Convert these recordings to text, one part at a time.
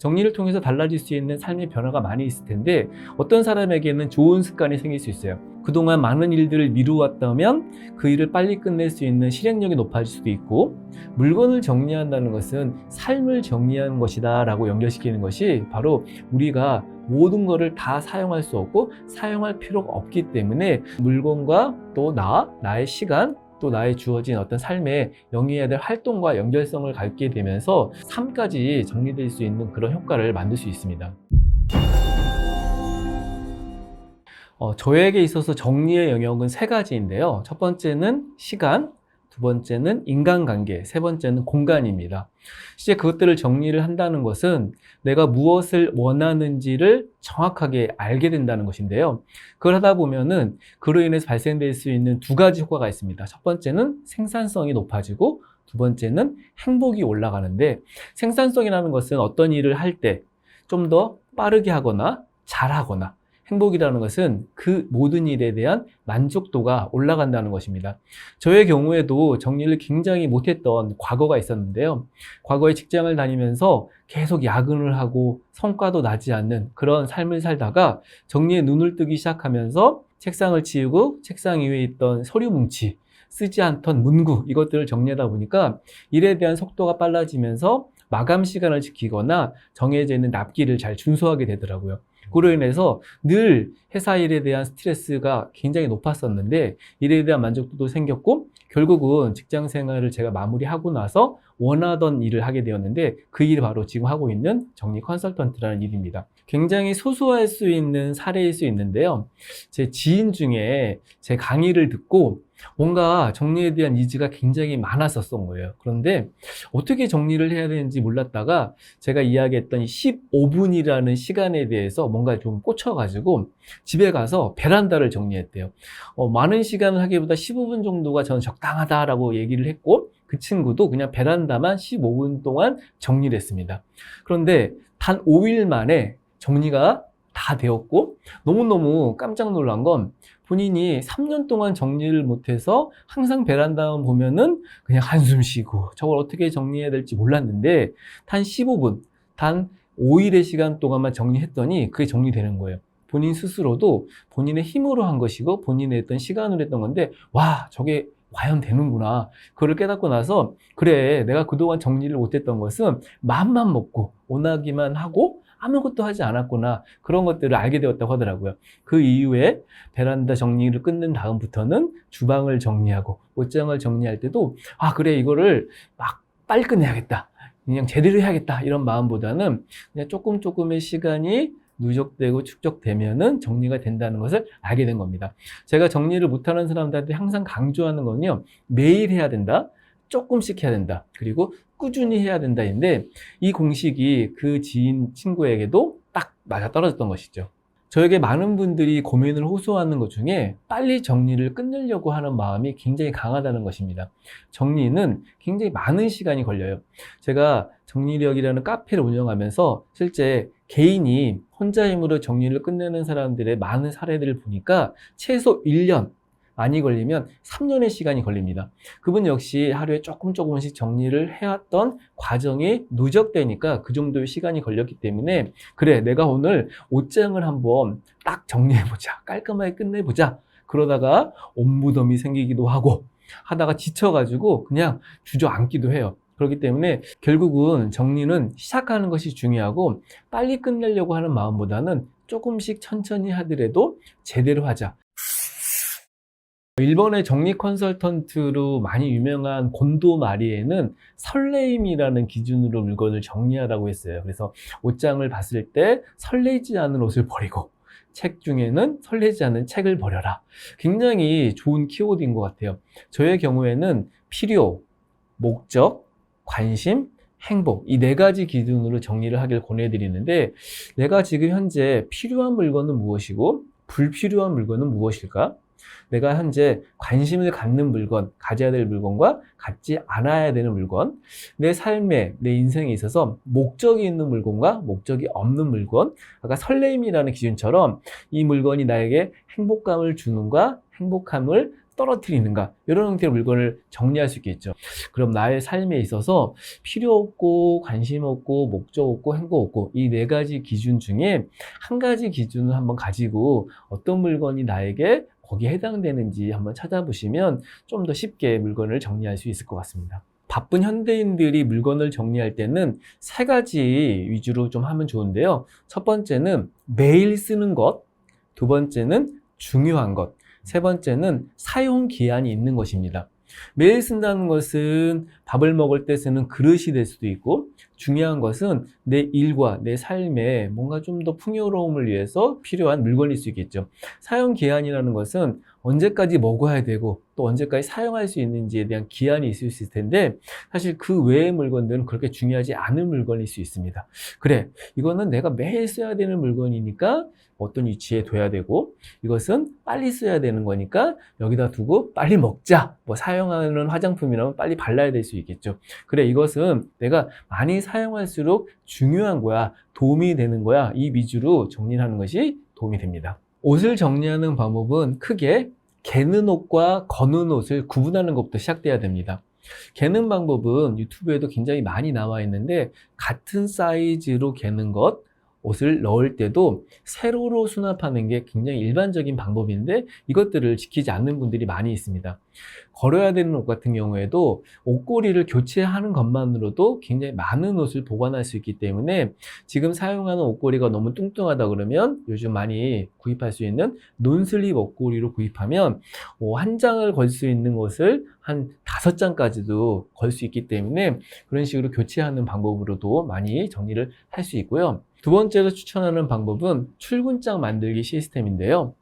정리를 통해서 달라질 수 있는 삶의 변화가 많이 있을 텐데 어떤 사람에게는 좋은 습관이 생길 수 있어요. 그동안 많은 일들을 미루었다면 그 일을 빨리 끝낼 수 있는 실행력이 높아질 수도 있고, 물건을 정리한다는 것은 삶을 정리하는 것이다 라고 연결시키는 것이 바로 우리가 모든 것을 다 사용할 수 없고 사용할 필요가 없기 때문에 물건과 또 나의 시간, 또 나의 주어진 어떤 삶에 영위해야 될 활동과 연결성을 갖게 되면서 삶까지 정리될 수 있는 그런 효과를 만들 수 있습니다. 저에게 있어서 정리의 영역은 세 가지인데요. 첫 번째는 시간, 두 번째는 인간관계, 세 번째는 공간입니다. 이제 그것들을 정리를 한다는 것은 내가 무엇을 원하는지를 정확하게 알게 된다는 것인데요. 그걸 하다 보면은 그로 인해서 발생될 수 있는 두 가지 효과가 있습니다. 첫 번째는 생산성이 높아지고 두 번째는 행복이 올라가는데, 생산성이라는 것은 어떤 일을 할 때 좀 더 빠르게 하거나 잘하거나, 행복이라는 것은 그 모든 일에 대한 만족도가 올라간다는 것입니다. 저의 경우에도 정리를 굉장히 못했던 과거가 있었는데요. 과거에 직장을 다니면서 계속 야근을 하고 성과도 나지 않는 그런 삶을 살다가 정리에 눈을 뜨기 시작하면서 책상을 치우고 책상 위에 있던 서류 뭉치, 쓰지 않던 문구, 이것들을 정리하다 보니까 일에 대한 속도가 빨라지면서 마감 시간을 지키거나 정해져 있는 납기를 잘 준수하게 되더라고요. 그로 인해서 늘 회사 일에 대한 스트레스가 굉장히 높았었는데 일에 대한 만족도도 생겼고, 결국은 직장 생활을 제가 마무리하고 나서 원하던 일을 하게 되었는데 그 일이 바로 지금 하고 있는 정리 컨설턴트라는 일입니다. 굉장히 소소할 수 있는 사례일 수 있는데요. 제 지인 중에 제 강의를 듣고 뭔가 정리에 대한 니즈가 굉장히 많았었던 거예요. 그런데 어떻게 정리를 해야 되는지 몰랐다가 제가 이야기했던 15분이라는 시간에 대해서 뭔가 좀 꽂혀가지고 집에 가서 베란다를 정리했대요. 많은 시간을 하기보다 15분 정도가 저는 적당하다라고 얘기를 했고, 그 친구도 그냥 베란다만 15분 동안 정리를 했습니다. 그런데 단 5일 만에 정리가 다 되었고, 너무너무 깜짝 놀란 건 본인이 3년 동안 정리를 못해서 항상 베란다만 보면은 그냥 한숨 쉬고 저걸 어떻게 정리해야 될지 몰랐는데 단 15분, 단 5일의 시간 동안만 정리했더니 그게 정리되는 거예요. 본인 스스로도 본인의 힘으로 한 것이고 본인의 어떤 시간으로 했던 건데, 와, 저게 과연 되는구나. 그걸 깨닫고 나서 그래, 내가 그동안 정리를 못했던 것은 마음만 먹고 원하기만 하고 아무것도 하지 않았구나, 그런 것들을 알게 되었다고 하더라고요. 그 이후에 베란다 정리를 끝낸 다음부터는 주방을 정리하고 옷장을 정리할 때도 그래, 이거를 막 빨리 끝내야겠다, 그냥 제대로 해야겠다, 이런 마음보다는 그냥 조금의 시간이 누적되고 축적되면은 정리가 된다는 것을 알게 된 겁니다. 제가 정리를 못하는 사람들한테 항상 강조하는 건요, 매일 해야 된다, 조금씩 해야 된다, 그리고 꾸준히 해야 된다인데, 이 공식이 그 지인 친구에게도 딱 맞아떨어졌던 것이죠. 저에게 많은 분들이 고민을 호소하는 것 중에 빨리 정리를 끝내려고 하는 마음이 굉장히 강하다는 것입니다. 정리는 굉장히 많은 시간이 걸려요. 제가 정리력이라는 카페를 운영하면서 실제 개인이 혼자 힘으로 정리를 끝내는 사람들의 많은 사례들을 보니까 최소 1년, 많이 걸리면 3년의 시간이 걸립니다. 그분 역시 하루에 조금씩 정리를 해왔던 과정이 누적되니까 그 정도의 시간이 걸렸기 때문에, 그래, 내가 오늘 옷장을 한번 딱 정리해보자, 깔끔하게 끝내보자, 그러다가 옷무덤이 생기기도 하고 하다가 지쳐가지고 그냥 주저앉기도 해요. 그렇기 때문에 결국은 정리는 시작하는 것이 중요하고, 빨리 끝내려고 하는 마음보다는 조금씩 천천히 하더라도 제대로 하자. 일본의 정리 컨설턴트로 많이 유명한 곤도 마리에는 설레임이라는 기준으로 물건을 정리하라고 했어요. 그래서 옷장을 봤을 때 설레지 않는 옷을 버리고 책 중에는 설레지 않는 책을 버려라. 굉장히 좋은 키워드인 것 같아요. 저의 경우에는 필요, 목적, 관심, 행복, 이 네 가지 기준으로 정리를 하길 권해드리는데, 내가 지금 현재 필요한 물건은 무엇이고 불필요한 물건은 무엇일까? 내가 현재 관심을 갖는 물건, 가져야 될 물건과 갖지 않아야 되는 물건, 내 삶에, 내 인생에 있어서 목적이 있는 물건과 목적이 없는 물건, 아까 설레임이라는 기준처럼 이 물건이 나에게 행복감을 주는가, 행복함을 떨어뜨리는가, 이런 형태의 물건을 정리할 수 있겠죠. 그럼 나의 삶에 있어서 필요 없고 관심 없고 목적 없고 행복 없고 이 네 가지 기준 중에 한 가지 기준을 한번 가지고 어떤 물건이 나에게 거기에 해당되는지 한번 찾아보시면 좀 더 쉽게 물건을 정리할 수 있을 것 같습니다. 바쁜 현대인들이 물건을 정리할 때는 세 가지 위주로 좀 하면 좋은데요. 첫 번째는 매일 쓰는 것, 두 번째는 중요한 것, 세 번째는 사용 기한이 있는 것입니다. 매일 쓴다는 것은 밥을 먹을 때 쓰는 그릇이 될 수도 있고, 중요한 것은 내 일과 내 삶에 뭔가 좀 더 풍요로움을 위해서 필요한 물건일 수 있겠죠. 사용 기한이라는 것은 언제까지 먹어야 되고 또 언제까지 사용할 수 있는지에 대한 기한이 있을 수 있을 텐데, 사실 그 외의 물건들은 그렇게 중요하지 않은 물건일 수 있습니다. 그래, 이거는 내가 매일 써야 되는 물건이니까 어떤 위치에 둬야 되고, 이것은 빨리 써야 되는 거니까 여기다 두고 빨리 먹자. 뭐 사용하는 화장품이라면 빨리 발라야 될 수 있겠죠. 그래, 이것은 내가 많이 사용할수록 중요한 거야, 도움이 되는 거야, 이 위주로 정리를 하는 것이 도움이 됩니다. 옷을 정리하는 방법은 크게 개는 옷과 거는 옷을 구분하는 것부터 시작돼야 됩니다. 개는 방법은 유튜브에도 굉장히 많이 나와 있는데, 같은 사이즈로 개는 것, 옷을 넣을 때도 세로로 수납하는 게 굉장히 일반적인 방법인데, 이것들을 지키지 않는 분들이 많이 있습니다. 걸어야 되는 옷 같은 경우에도 옷걸이를 교체하는 것만으로도 굉장히 많은 옷을 보관할 수 있기 때문에, 지금 사용하는 옷걸이가 너무 뚱뚱하다 그러면 요즘 많이 구입할 수 있는 논슬립 옷걸이로 구입하면 한 장을 걸 수 있는 옷을 한 5장까지도 걸 수 있기 때문에, 그런 식으로 교체하는 방법으로도 많이 정리를 할 수 있고요. 두 번째로 추천하는 방법은 출근장 만들기 시스템인데요.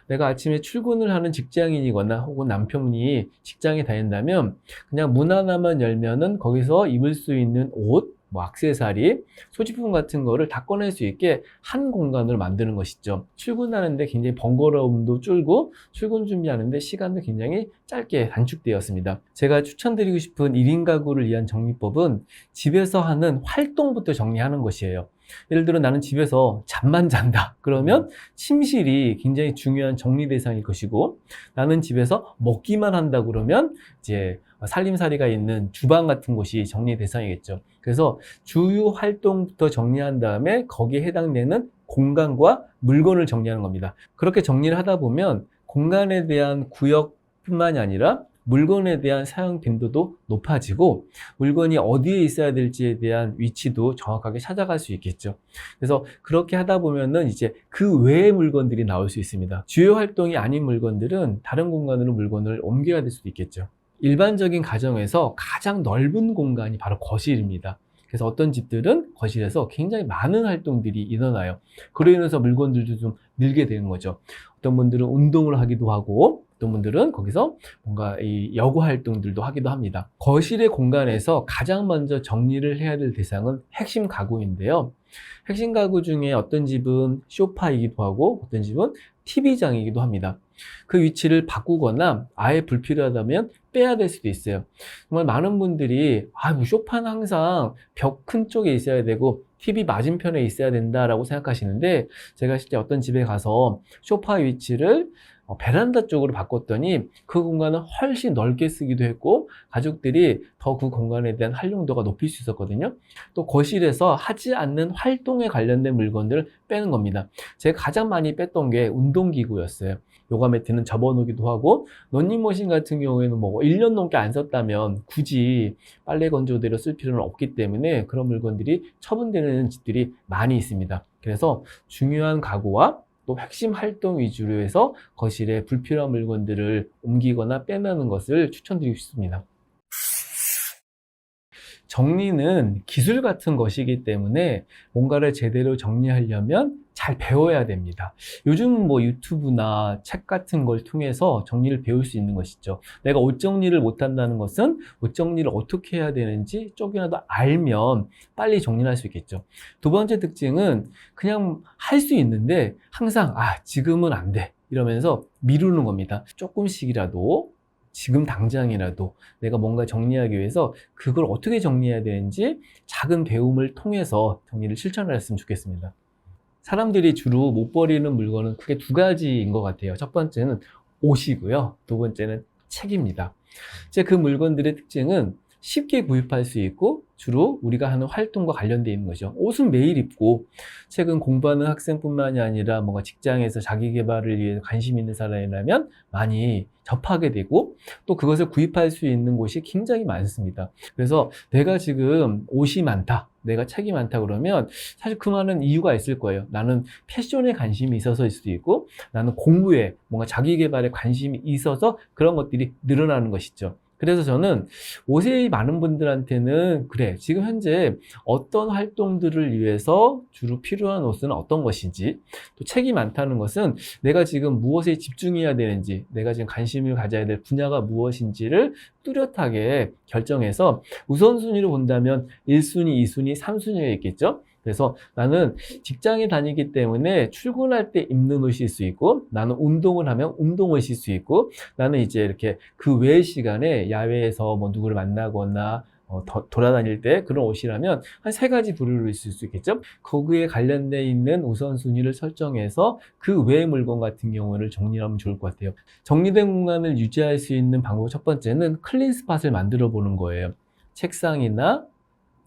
내가 아침에 출근을 하는 직장인이거나 혹은 남편이 직장에 다닌다면 그냥 문 하나만 열면은 거기서 입을 수 있는 옷, 뭐 액세서리, 소지품 같은 거를 다 꺼낼 수 있게 한 공간을 만드는 것이죠. 출근하는데 굉장히 번거로움도 줄고 출근 준비하는데 시간도 굉장히 짧게 단축되었습니다. 제가 추천드리고 싶은 1인 가구를 위한 정리법은 집에서 하는 활동부터 정리하는 것이에요. 예를 들어 나는 집에서 잠만 잔다. 그러면 침실이 굉장히 중요한 정리 대상일 것이고, 나는 집에서 먹기만 한다 그러면 이제 살림살이가 있는 주방 같은 곳이 정리 대상이겠죠. 그래서 주요 활동부터 정리한 다음에 거기에 해당되는 공간과 물건을 정리하는 겁니다. 그렇게 정리를 하다 보면 공간에 대한 구역뿐만이 아니라 물건에 대한 사용 빈도도 높아지고, 물건이 어디에 있어야 될지에 대한 위치도 정확하게 찾아갈 수 있겠죠. 그래서 그렇게 하다 보면은 이제 그 외의 물건들이 나올 수 있습니다. 주요 활동이 아닌 물건들은 다른 공간으로 물건을 옮겨야 될 수도 있겠죠. 일반적인 가정에서 가장 넓은 공간이 바로 거실입니다. 그래서 어떤 집들은 거실에서 굉장히 많은 활동들이 일어나요. 그로 인해서 물건들도 좀 늘게 되는 거죠. 어떤 분들은 운동을 하기도 하고, 어떤 분들은 거기서 뭔가 이 여고 활동들도 하기도 합니다. 거실의 공간에서 가장 먼저 정리를 해야 될 대상은 핵심 가구인데요. 핵심 가구 중에 어떤 집은 소파이기도 하고 어떤 집은 TV장이기도 합니다. 그 위치를 바꾸거나 아예 불필요하다면 빼야 될 수도 있어요. 정말 많은 분들이 뭐 소파는 항상 벽 큰 쪽에 있어야 되고 TV 맞은편에 있어야 된다라고 생각하시는데, 제가 실제 어떤 집에 가서 소파 위치를 베란다 쪽으로 바꿨더니 그 공간을 훨씬 넓게 쓰기도 했고, 가족들이 더 그 공간에 대한 활용도가 높일 수 있었거든요. 또 거실에서 하지 않는 활동에 관련된 물건들을 빼는 겁니다. 제가 가장 많이 뺐던 게 운동기구였어요. 요가 매트는 접어놓기도 하고, 런닝머신 같은 경우에는 뭐 1년 넘게 안 썼다면 굳이 빨래 건조대로 쓸 필요는 없기 때문에 그런 물건들이 처분되는 집들이 많이 있습니다. 그래서 중요한 가구와 또 핵심 활동 위주로 해서 거실에 불필요한 물건들을 옮기거나 빼내는 것을 추천드리고 싶습니다. 정리는 기술 같은 것이기 때문에 뭔가를 제대로 정리하려면 잘 배워야 됩니다. 요즘 뭐 유튜브나 책 같은 걸 통해서 정리를 배울 수 있는 것이죠. 내가 옷 정리를 못한다는 것은 옷 정리를 어떻게 해야 되는지 조금이라도 알면 빨리 정리를 할 수 있겠죠. 두 번째 특징은 그냥 할 수 있는데 항상 지금은 안 돼 이러면서 미루는 겁니다. 조금씩이라도 지금 당장이라도 내가 뭔가 정리하기 위해서 그걸 어떻게 정리해야 되는지 작은 배움을 통해서 정리를 실천을 했으면 좋겠습니다. 사람들이 주로 못 버리는 물건은 크게 두 가지인 것 같아요. 첫 번째는 옷이고요. 두 번째는 책입니다. 이제 그 물건들의 특징은 쉽게 구입할 수 있고 주로 우리가 하는 활동과 관련되어 있는 거죠. 옷은 매일 입고 책은 공부하는 학생뿐만이 아니라 뭔가 직장에서 자기 개발을 위해 관심 있는 사람이라면 많이 접하게 되고 또 그것을 구입할 수 있는 곳이 굉장히 많습니다. 그래서 내가 지금 옷이 많다, 내가 책이 많다 그러면 사실 그 많은 이유가 있을 거예요. 나는 패션에 관심이 있어서일 수도 있고 나는 공부에 뭔가 자기 개발에 관심이 있어서 그런 것들이 늘어나는 것이죠. 그래서 저는 옷이 많은 분들한테는 그래, 지금 현재 어떤 활동들을 위해서 주로 필요한 옷은 어떤 것인지, 또 책이 많다는 것은 내가 지금 무엇에 집중해야 되는지, 내가 지금 관심을 가져야 될 분야가 무엇인지를 뚜렷하게 결정해서 우선순위로 본다면 1순위, 2순위, 3순위가 있겠죠? 그래서 나는 직장에 다니기 때문에 출근할 때 입는 옷일 수 있고, 나는 운동을 하면 운동옷일 수 있고, 나는 이제 이렇게 그 외의 시간에 야외에서 뭐 누구를 만나거나 돌아다닐 때 그런 옷이라면 한 세 가지 부류로 있을 수 있겠죠? 거기에 관련돼 있는 우선순위를 설정해서 그 외의 물건 같은 경우를 정리하면 좋을 것 같아요. 정리된 공간을 유지할 수 있는 방법 첫 번째는 클린 스팟을 만들어 보는 거예요. 책상이나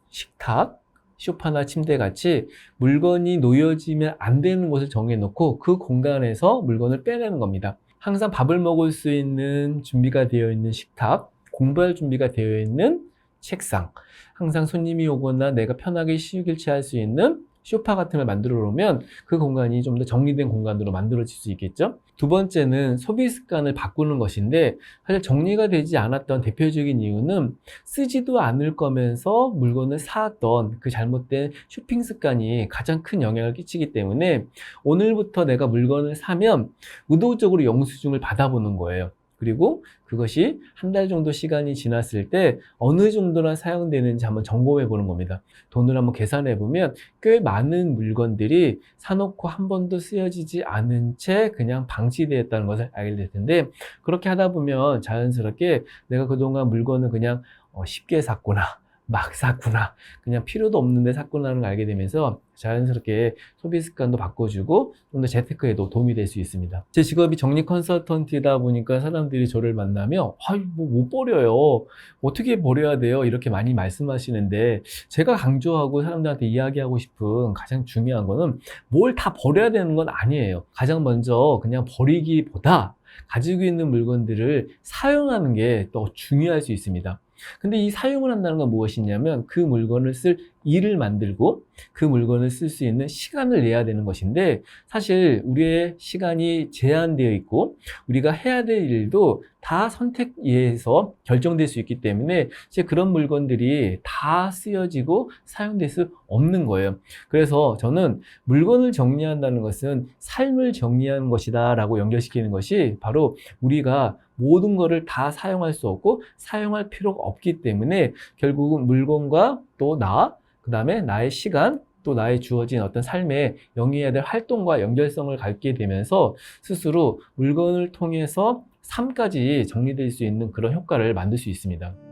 식탁, 소파나 침대 같이 물건이 놓여지면 안 되는 곳을 정해놓고 그 공간에서 물건을 빼내는 겁니다. 항상 밥을 먹을 수 있는 준비가 되어 있는 식탁, 공부할 준비가 되어 있는 책상, 항상 손님이 오거나 내가 편하게 쉬길치 할 수 있는 소파 같은 걸 만들어 놓으면 그 공간이 좀 더 정리된 공간으로 만들어질 수 있겠죠. 두 번째는 소비 습관을 바꾸는 것인데, 사실 정리가 되지 않았던 대표적인 이유는 쓰지도 않을 거면서 물건을 사왔던 그 잘못된 쇼핑 습관이 가장 큰 영향을 끼치기 때문에 오늘부터 내가 물건을 사면 의도적으로 영수증을 받아보는 거예요. 그리고 그것이 한 달 정도 시간이 지났을 때 어느 정도나 사용되는지 한번 점검해 보는 겁니다. 돈을 한번 계산해 보면 꽤 많은 물건들이 사놓고 한 번도 쓰여지지 않은 채 그냥 방치되었다는 것을 알게 될 텐데, 그렇게 하다 보면 자연스럽게 내가 그동안 물건을 그냥 쉽게 샀구나, 막 샀구나, 그냥 필요도 없는데 샀구나를 알게 되면서 자연스럽게 소비 습관도 바꿔주고 좀 더 재테크에도 도움이 될 수 있습니다. 제 직업이 정리 컨설턴트이다 보니까 사람들이 저를 만나면 뭐 못 버려요, 어떻게 버려야 돼요, 이렇게 많이 말씀하시는데, 제가 강조하고 사람들한테 이야기하고 싶은 가장 중요한 거는 뭘 다 버려야 되는 건 아니에요. 가장 먼저 그냥 버리기보다 가지고 있는 물건들을 사용하는 게 더 중요할 수 있습니다. 근데 이 사용을 한다는 건 무엇이냐면 그 물건을 쓸 일을 만들고 그 물건을 쓸 수 있는 시간을 내야 되는 것인데, 사실 우리의 시간이 제한되어 있고 우리가 해야 될 일도 다 선택에 의해서 결정될 수 있기 때문에 이제 그런 물건들이 다 쓰여지고 사용될 수 없는 거예요. 그래서 저는 물건을 정리한다는 것은 삶을 정리하는 것이다 라고 연결시키는 것이, 바로 우리가 모든 것을 다 사용할 수 없고 사용할 필요가 없기 때문에 결국은 물건과 또 그 다음에 나의 시간, 또 나의 주어진 어떤 삶에 영위해야 될 활동과 연결성을 갖게 되면서 스스로 물건을 통해서 삶까지 정리될 수 있는 그런 효과를 만들 수 있습니다.